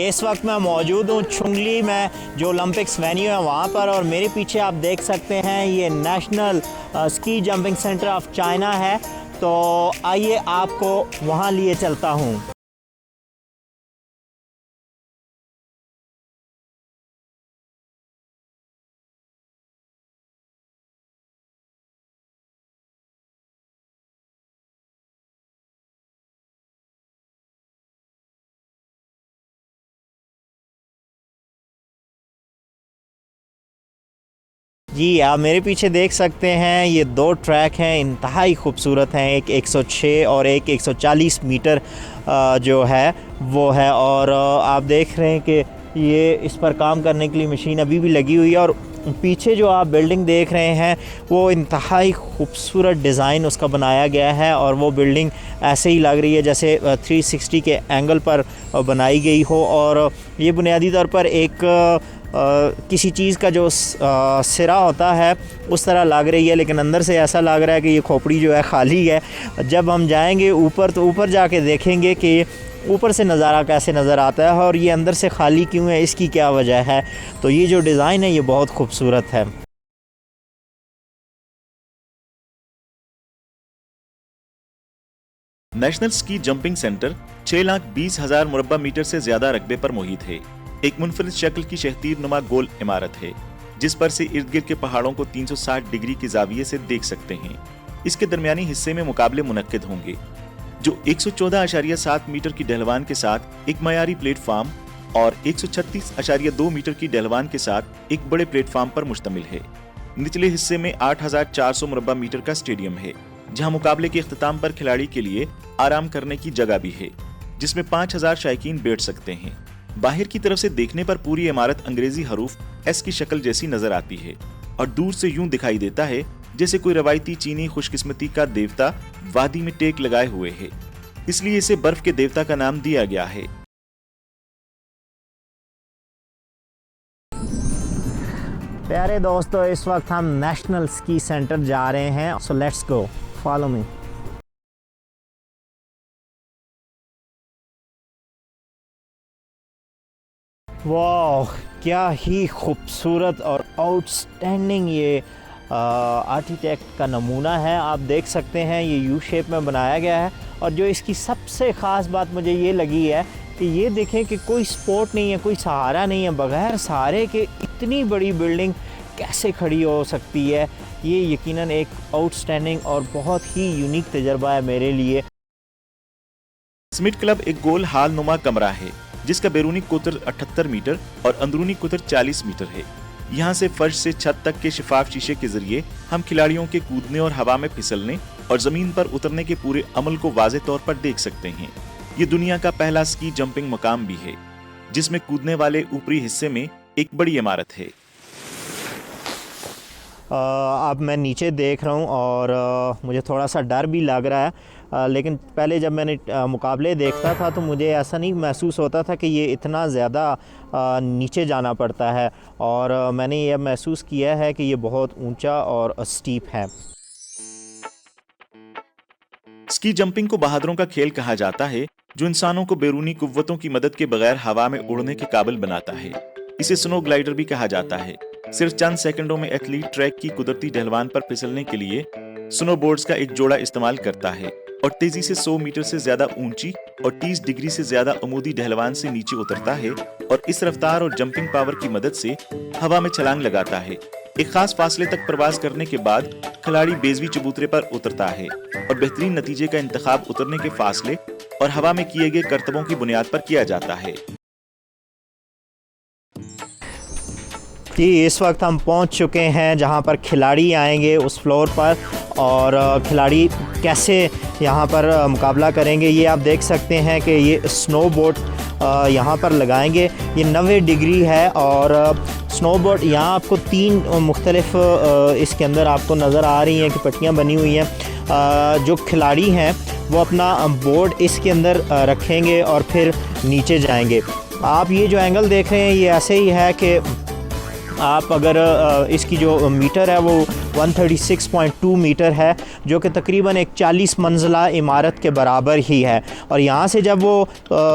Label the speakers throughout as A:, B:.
A: इस वक्त मैं मौजूद हूँ चुंगली में, जो ओलंपिक्स वेन्यू है वहाँ पर, और मेरे पीछे आप देख सकते हैं ये national ski jumping centre of China है। तो आइए आपको वहाँ लिए चलता हूँ। जी, आप मेरे पीछे देख सकते हैं ये दो ट्रैक हैं, इंतहाई खूबसूरत हैं। एक 106 और एक 140 मीटर जो है वो है, और आप देख रहे हैं कि ये इस पर काम करने के लिए मशीन अभी भी लगी हुई है। और पीछे जो आप बिल्डिंग देख रहे हैं वो इंतहाई खूबसूरत डिज़ाइन उसका बनाया गया है, और वो बिल्डिंग ऐसे ही लग रही है जैसे 360 के एंगल पर बनाई गई हो। और ये बुनियादी तौर पर एक किसी चीज़ का जो सिरा होता है उस तरह लग रही है, लेकिन अंदर से ऐसा लग रहा है कि ये खोपड़ी जो है खाली है। जब हम जाएंगे ऊपर तो ऊपर जाके देखेंगे कि ऊपर से नज़ारा कैसे नज़र आता है और ये अंदर से खाली क्यों है, इसकी क्या वजह है। तो ये जो डिज़ाइन है ये बहुत खूबसूरत है।
B: नेशनल स्की जंपिंग सेंटर 6,20,000 मुरब्बा मीटर से ज्यादा रकबे पर मुहित है। एक मुनफरिद शक्ल की शहतीर नुमा गोल इमारत है जिस पर से इर्द गिर्द के पहाड़ों को 360 डिग्री के जाविये से देख सकते हैं। इसके दरमियानी हिस्से में मुकाबले मुनक्किद होंगे जो 114.7 मीटर की ढलवान के साथ एक मयारी प्लेटफार्म और 136.2 मीटर की ढलवान के साथ एक बड़े प्लेटफार्म पर मुश्तमिल है। निचले हिस्से में 8,400 मुरब्बा मीटर का स्टेडियम है जहां मुकाबले के इख्तिताम पर खिलाड़ी के लिए आराम करने की जगह भी है जिसमें 5,000 शायकीन बैठ सकते हैं। बाहर की तरफ से देखने पर पूरी इमारत अंग्रेजी हरूफ एस की शक्ल जैसी नजर आती है और दूर से यूं दिखाई देता है जैसे कोई रवायती चीनी खुशकिस्मती का देवता वादी में टेक लगाए हुए है, इसलिए इसे बर्फ के देवता का नाम दिया गया है।
A: प्यारे दोस्तों, इस वक्त हम नेशनल स्की सेंटर जा रहे हैं, so let's go, follow me. वाह, क्या ही खूबसूरत और आउटस्टैंडिंग ये आर्किटेक्ट का नमूना है। आप देख सकते हैं ये यू शेप में बनाया गया है, और जो इसकी सबसे ख़ास बात मुझे ये लगी है कि ये देखें कि कोई सपोर्ट नहीं है, कोई सहारा नहीं है, बग़ैर सहारे के इतनी बड़ी बिल्डिंग कैसे खड़ी हो सकती है। ये यकीनन एक आउटस्टैंडिंग और बहुत ही यूनिक तजर्बा है मेरे लिए।
B: स्मिट क्लब एक गोल हाल नुमा कमरा है जिसका बैरूनी कुतर 78 मीटर और अंदरूनी कुतर 40 मीटर है। यहाँ से फर्श से छत तक के शिफाफ शीशे के जरिए हम खिलाड़ियों के कूदने और हवा में फिसलने और जमीन पर उतरने के पूरे अमल को वाज़े तौर पर देख सकते हैं। ये दुनिया का पहला स्की जंपिंग मकाम भी है जिसमें कूदने वाले ऊपरी हिस्से में एक बड़ी इमारत है।
A: अब मैं नीचे देख रहा हूँ और मुझे थोड़ा सा डर भी लग रहा है, लेकिन पहले जब मैंने मुकाबले देखता था तो मुझे ऐसा नहीं महसूस होता था कि ये इतना ज़्यादा नीचे जाना पड़ता है, और मैंने ये महसूस किया है कि ये बहुत ऊंचा और स्टीप है।
B: स्की जंपिंग को बहादुरों का खेल कहा जाता है जो इंसानों को बैरूनी कुव्वतों की मदद के बगैर हवा में उड़ने के काबिल बनाता है। इसे स्नो ग्लाइडर भी कहा जाता है। सिर्फ चंद सेकंडों में एथलीट ट्रैक की कुदरती ढलवान पर फिसलने के लिए स्नोबोर्ड्स का एक जोड़ा इस्तेमाल करता है और तेजी से 100 मीटर से ज्यादा ऊंची और 30 डिग्री से ज्यादा अमूदी ढलवान से नीचे उतरता है और इस रफ्तार और जंपिंग पावर की मदद से हवा में छलांग लगाता है। एक खास फासले तक प्रवास करने के बाद खिलाड़ी बेजवी चबूतरे पर उतरता है और बेहतरीन नतीजे का इंतखाब उतरने के फासले और हवा में किए गए करतबों की बुनियाद पर किया जाता है।
A: जी, इस वक्त हम पहुंच चुके हैं जहां पर खिलाड़ी आएंगे उस फ्लोर पर, और खिलाड़ी कैसे यहां पर मुकाबला करेंगे ये आप देख सकते हैं कि ये स्नोबोर्ड यहां पर लगाएंगे। ये 90 डिग्री है और स्नोबोर्ड यहाँ आपको 3 मुख्तलिफ इसके अंदर आपको नज़र आ रही हैं कि पट्टियाँ बनी हुई हैं। जो खिलाड़ी हैं वो अपना बोर्ड इसके अंदर रखेंगे और फिर नीचे जाएंगे। आप ये जो एंगल देख रहे हैं ये ऐसे ही है कि आप अगर इसकी जो मीटर है वो 136.2 मीटर है, जो कि तकरीबन एक 40 मंजिला इमारत के बराबर ही है। और यहाँ से जब वो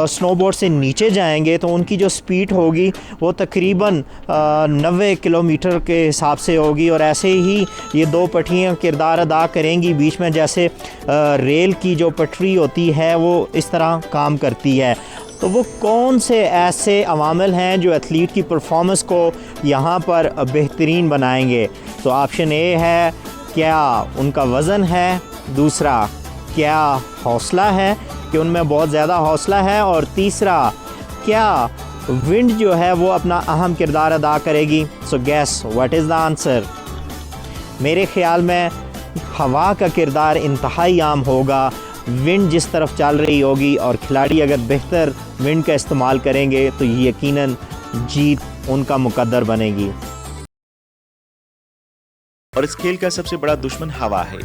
A: स्नोबोर्ड से नीचे जाएंगे तो उनकी जो स्पीड होगी वो तकरीबन 90 किलोमीटर के हिसाब से होगी। और ऐसे ही ये दो पटरियाँ किरदार अदा करेंगी बीच में, जैसे रेल की जो पटरी होती है वो इस तरह काम करती है। तो वो कौन से ऐसे अवामिल हैं जो एथलीट की परफॉर्मेंस को यहाँ पर बेहतरीन बनाएंगे? तो ऑप्शन ए है, क्या उनका वज़न है, दूसरा क्या हौसला है कि उनमें बहुत ज़्यादा हौसला है, और तीसरा क्या विंड जो है वो अपना अहम किरदार अदा करेगी। सो gas what is the answer? मेरे ख़्याल में हवा का किरदार इंतहाई आम होगा, विंड जिस तरफ चल रही होगी, और खिलाड़ी अगर बेहतर विंड का इस्तेमाल करेंगे तो यकीनन जीत उनका मुकद्दर बनेगी।
B: और इस खेल का सबसे बड़ा दुश्मन हवा है।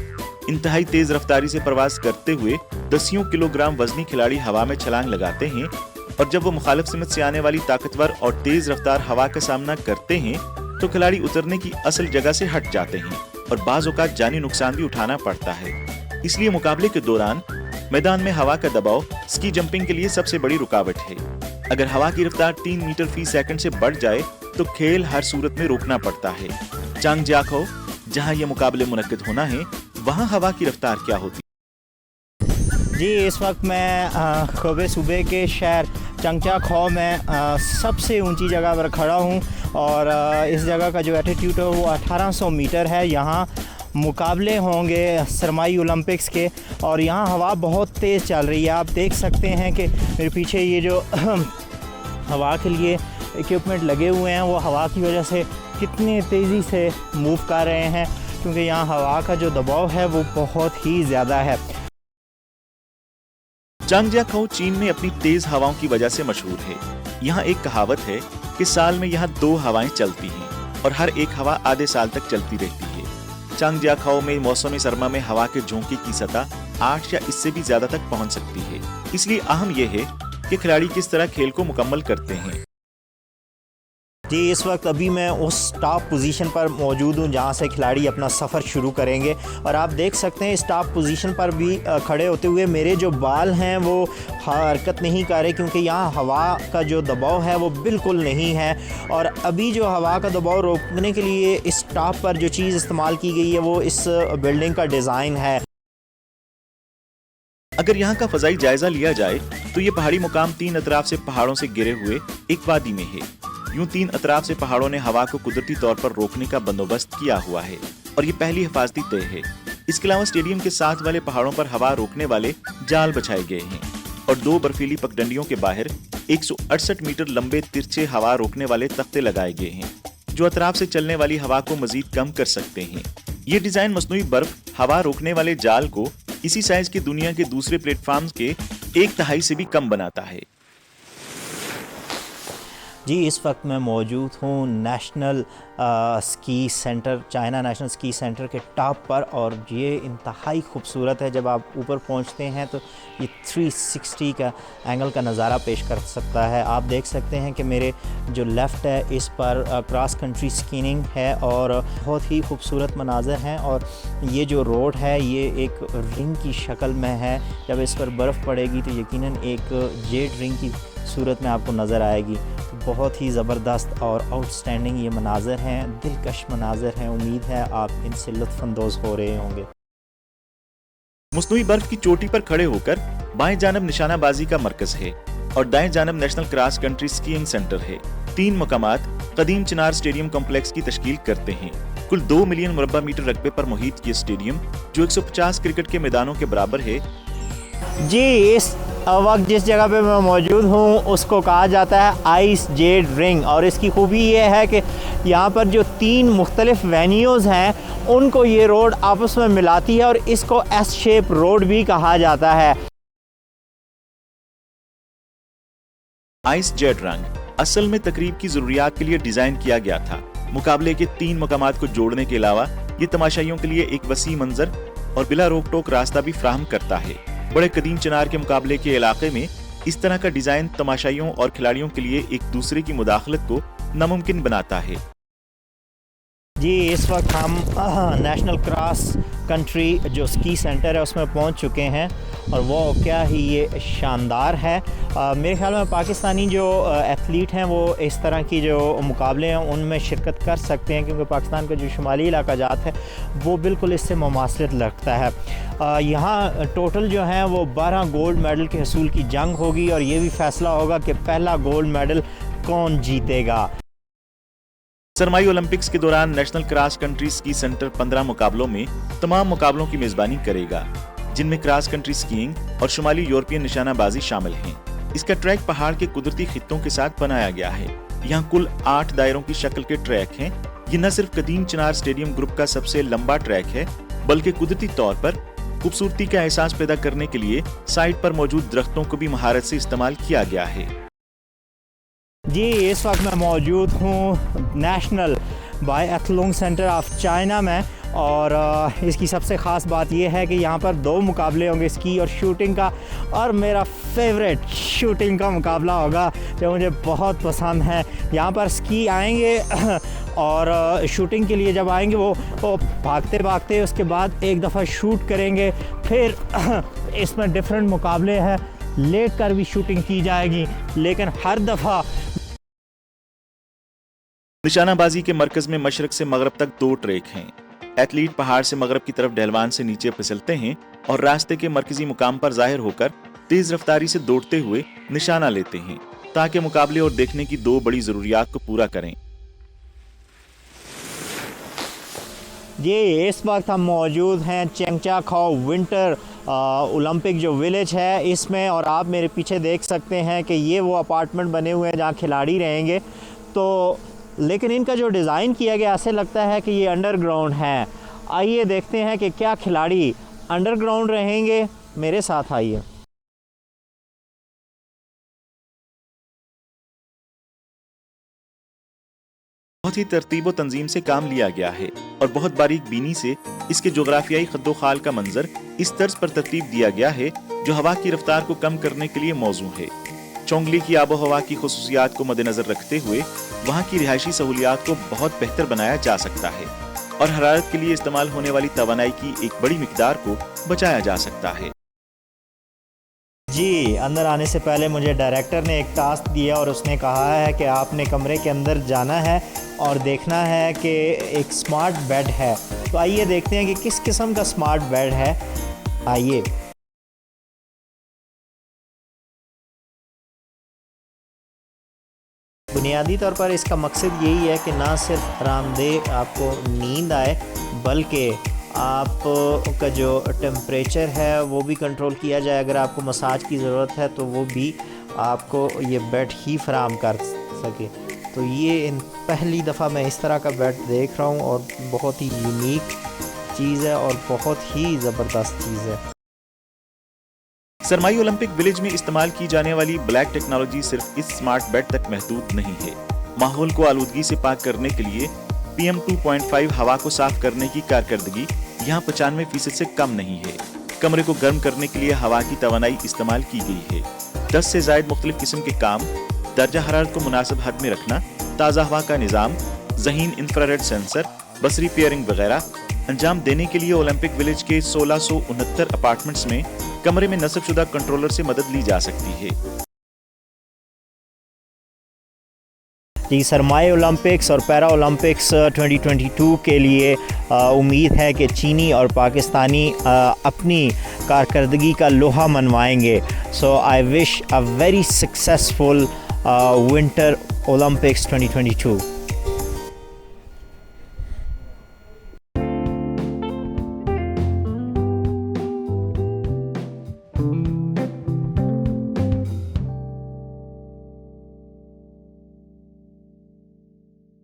B: इंतहाई तेज रफ्तारी से प्रवास करते हुए दसियों किलोग्राम वजनी खिलाड़ी हवा में छलांग लगाते हैं, और जब वो मुखालिफ सिमत से आने वाली ताकतवर और तेज रफ्तार हवा का सामना करते हैं तो खिलाड़ी उतरने की असल जगह से हट जाते हैं और बाज़ औक़ात जानी नुकसान भी उठाना पड़ता है। इसलिए मुकाबले के दौरान मैदान में हवा का दबाव स्की जंपिंग के लिए सबसे बड़ी रुकावट है। अगर हवा की रफ्तार 3 मीटर फी सेकंड से बढ़ जाए तो खेल हर सूरत में रोकना पड़ता है। चांगजियाखौ, जहां ये मुकाबले मुनक्किद होना है, वहां हवा की रफ्तार क्या होती?
A: जी, इस वक्त मैं ख़ुबे सूबे के शहर चांगजियाखौ में सबसे ऊंची जगह पर खड़ा हूं, और इस जगह का जो एल्टीट्यूड है वो 1800 मीटर है। यहाँ मुकाबले होंगे सरमाई ओलंपिक्स के, और यहाँ हवा बहुत तेज़ चल रही है। आप देख सकते हैं कि मेरे पीछे ये जो हवा के लिए इक्विपमेंट लगे हुए हैं वो हवा की वजह से कितनी तेज़ी से मूव कर रहे हैं, क्योंकि यहाँ हवा का जो दबाव है वो बहुत ही ज़्यादा है।
B: चांगजियाखौ चीन में अपनी तेज हवाओं की वजह से मशहूर है। यहाँ एक कहावत है कि साल में यहाँ 2 हवाएं चलती हैं और हर एक हवा आधे साल तक चलती रहती है। चांगजियाखौ में मौसम सरमा में हवा के झोंके की सतह 8 या इससे भी ज्यादा तक पहुंच सकती है। इसलिए अहम यह है कि खिलाड़ी किस तरह खेल को मुकम्मल करते हैं।
A: जी, इस वक्त अभी मैं उस टॉप पोजीशन पर मौजूद हूँ जहाँ से खिलाड़ी अपना सफ़र शुरू करेंगे, और आप देख सकते हैं इस टॉप पोजीशन पर भी खड़े होते हुए मेरे जो बाल हैं वो हरकत नहीं कर रहे, क्योंकि यहाँ हवा का जो दबाव है वो बिल्कुल नहीं है। और अभी जो हवा का दबाव रोकने के लिए इस टॉप पर जो चीज़ इस्तेमाल की गई है वो इस बिल्डिंग का डिज़ाइन है।
B: अगर यहाँ का फ़ज़ाई जायजा लिया जाए तो ये पहाड़ी मुकाम 3 अतराफ से पहाड़ों से घिरे हुए एक वादी में है। यूं 3 अतराफ से पहाड़ों ने हवा को कुदरती तौर पर रोकने का बंदोबस्त किया हुआ है, और ये पहली हिफाजती तय है। इसके अलावा स्टेडियम के साथ वाले पहाड़ों पर हवा रोकने वाले जाल बिछाए गए हैं, और 2 बर्फीली पगडंडियों के बाहर 168 मीटर लंबे तिरछे हवा रोकने वाले तख्ते लगाए गए हैं, जो अतराफ से चलने वाली हवा को मजीद कम कर सकते हैं। ये डिजाइन मसनूई बर्फ हवा रोकने वाले जाल को इसी साइज की दुनिया के दूसरे प्लेटफॉर्म के 1/3 से भी कम बनाता है।
A: जी, इस वक्त मैं मौजूद हूँ national ski centre, China national ski centre के टॉप पर, और ये इंतहाई खूबसूरत है। जब आप ऊपर पहुँचते हैं तो ये 360 का एंगल का नज़ारा पेश कर सकता है। आप देख सकते हैं कि मेरे जो लेफ़्ट है इस पर क्रॉस कंट्री स्कीइंग है, और बहुत ही खूबसूरत मनाज़र हैं। और ये जो रोड है ये एक रिंग की शक्ल में है। जब इस पर बर्फ़ पड़ेगी तो यकीनन एक जेड रिंग की सूरत में आपको नज़र आएगी। बहुत ही ज़बरदस्त और आउटस्टैंडिंग ये मनाज़र हैं, दिलकश मनाज़र हैं। उम्मीद है आप इनसे लुत्फ़अंदोज़ हो रहे होंगे।
B: मसनूई बर्फ की चोटी पर खड़े होकर बाएं जानब निशानाबाजी का मरकज है, और दाएं जानब national cross country skiing centre है। 3 मकामात कदीम चिनार स्टेडियम कॉम्प्लेक्स की तश्कील करते हैं। कुल 2 मिलियन मुरब्बा मीटर रकबे पर मुहित ये स्टेडियम, जो 150 क्रिकेट के मैदानों के बराबर है।
A: जी, इस वक्त जिस जगह पे मैं मौजूद हूँ उसको कहा जाता है आइस जेड रिंग, और इसकी खूबी ये है कि यहाँ पर जो 3 मुख्तलिफ वेन्यूज़ हैं उनको ये रोड आपस में मिलाती है, और इसको एस शेप रोड भी कहा जाता है।
B: आइस जेड रंग असल में तकरीब की जरूरियात के लिए डिजाइन किया गया था। मुकाबले के 3 मकामात को जोड़ने के अलावा ये तमाशाइयों के लिए एक वसी मंजर और बिला रोक टोक रास्ता भी फ्राहम करता है। बड़े कदीम चिनार के मुकाबले के इलाके में इस तरह का डिजाइन तमाशाइयों और खिलाड़ियों के लिए एक दूसरे की मुदाखलत को नामुमकिन बनाता है।
A: जी इस वक्त हम नेशनल क्रॉस कंट्री जो स्की सेंटर है उसमें पहुंच चुके हैं और वो क्या ही ये शानदार है। मेरे ख्याल में पाकिस्तानी जो एथलीट हैं वो इस तरह की जो मुकाबले हैं उनमें शिरकत कर सकते हैं, क्योंकि पाकिस्तान का जो शुमाली इलाका जात है वो बिल्कुल इससे मुमासलत लगता है। यहाँ टोटल जो है वो 12 गोल्ड मेडल के हसूल की जंग होगी और ये भी फैसला होगा कि पहला गोल्ड मेडल कौन जीतेगा।
B: सरमाई ओलंपिक्स के दौरान national cross country ski centre 15 मुकाबलों में तमाम मुकाबलों की मेजबानी करेगा, जिनमें क्रॉस कंट्री स्कीइंग और शुमाली यूरोपियन निशानाबाजी शामिल हैं। इसका ट्रैक पहाड़ के कुदरती खित्तों के साथ बनाया गया है। यहाँ कुल 8 दायरों की शक्ल के ट्रैक हैं। ये न सिर्फ कदीम चिनार स्टेडियम ग्रुप का सबसे लंबा ट्रैक है, बल्कि कुदरती तौर पर खूबसूरती का एहसास पैदा करने के लिए साइड पर मौजूद दरख्तों को भी महारत से इस्तेमाल किया गया है।
A: जी इस वक्त मैं मौजूद हूँ नेशनल बायएथलॉन सेंटर ऑफ चाइना में और इसकी सबसे ख़ास बात यह है कि यहाँ पर 2 मुकाबले होंगे, स्की और शूटिंग का, और मेरा फेवरेट शूटिंग का मुकाबला होगा जो मुझे बहुत पसंद है। यहाँ पर स्की आएंगे और शूटिंग के लिए जब आएंगे वो भागते भागते उसके बाद एक दफ़ा शूट करेंगे, फिर इसमें डिफरेंट मुकाबले हैं, लेट कर भी शूटिंग की जाएगी, लेकिन हर दफ़ा
B: निशानाबाजी के मरकज में मशरक से मगरब तक 2 ट्रैक हैं। एथलीट पहाड़ से मगरब की तरफ ढलवान से नीचे फिसलते हैं और रास्ते के मरकजी मुकाम पर जाहिर होकर तेज रफ्तारी से दौड़ते हुए निशाना लेते हैं, ताकि मुकाबले और देखने की 2 बड़ी जरूरियात को पूरा करें।
A: ये इस वक्त हम मौजूद हैं चेंगचाखाओ विंटर ओलंपिक जो विलेज है इसमें, और आप मेरे पीछे देख सकते हैं कि ये वो अपार्टमेंट बने हुए हैं जहाँ खिलाड़ी रहेंगे। तो लेकिन इनका जो डिज़ाइन किया गया ऐसे लगता है कि ये अंडरग्राउंड है। आइए देखते हैं कि क्या खिलाड़ी अंडरग्राउंड रहेंगे, मेरे साथ आइए।
B: बहुत ही तरतीब और तंजीम से काम लिया गया है और बहुत बारीक बीनी से इसके जोग्राफियाई खद्दोखाल का मंजर इस तर्ज पर तरतीब दिया गया है जो हवा की रफ्तार को कम करने के लिए मौजू है। चोंगली की आबो हवा की खुसूसियात को मद्देनजर रखते हुए वहाँ की रिहायशी सहूलियात को बहुत बेहतर बनाया जा सकता है और हरारत के लिए इस्तेमाल होने वाली तवानाई की एक बड़ी मिकदार को बचाया जा सकता है।
A: जी अंदर आने से पहले मुझे डायरेक्टर ने एक टास्क दिया और उसने कहा है कि आपने कमरे के अंदर जाना है और देखना है कि एक स्मार्ट बेड है। तो आइए देखते हैं कि किस किस्म का स्मार्ट बेड है। आइए। बुनियादी तौर पर इसका मकसद यही है कि ना सिर्फ आरामदेह आपको नींद आए, बल्कि आपका जो टेम्परेचर है वो भी कंट्रोल किया जाए। अगर आपको मसाज की ज़रूरत है तो वो भी आपको ये बेड ही फराहम कर सके। तो ये पहली दफ़ा मैं इस तरह का बेड देख रहा हूँ और बहुत ही यूनिक चीज़ है और बहुत ही ज़बरदस्त चीज़ है।
B: सरमाई ओलंपिक विलेज में इस्तेमाल की जाने वाली ब्लैक टेक्नोलॉजी सिर्फ इस स्मार्ट बेड तक महदूद नहीं है। माहौल को आलूदगी से पाक करने के लिए PM 2.5 हवा को साफ करने की कारकर्दगी यहाँ 95% से कम नहीं है। कमरे को गर्म करने के लिए हवा की तवानाई इस्तेमाल की गई है। 10 से ज़ायद मुख्तलिफ किस्म के काम, दर्जा हरारत को मुनासिब हद में रखना, ताज़ा हवा का निज़ाम, ज़हीन इंफ्रारेड सेंसर, बसरी पेयरिंग वगैरह अंजाम देने के लिए ओलंपिक विलेज के 1669 अपार्टमेंट्स में कमरे में नस्बशुदा कंट्रोलर से मदद ली जा सकती है।
A: जी सरमाई ओलंपिक्स और पैरा ओलंपिक्स 2022 के लिए उम्मीद है कि चीनी और पाकिस्तानी अपनी कारकर्दगी का लोहा मनवाएंगे। So I wish a very successful winter Olympics 2022।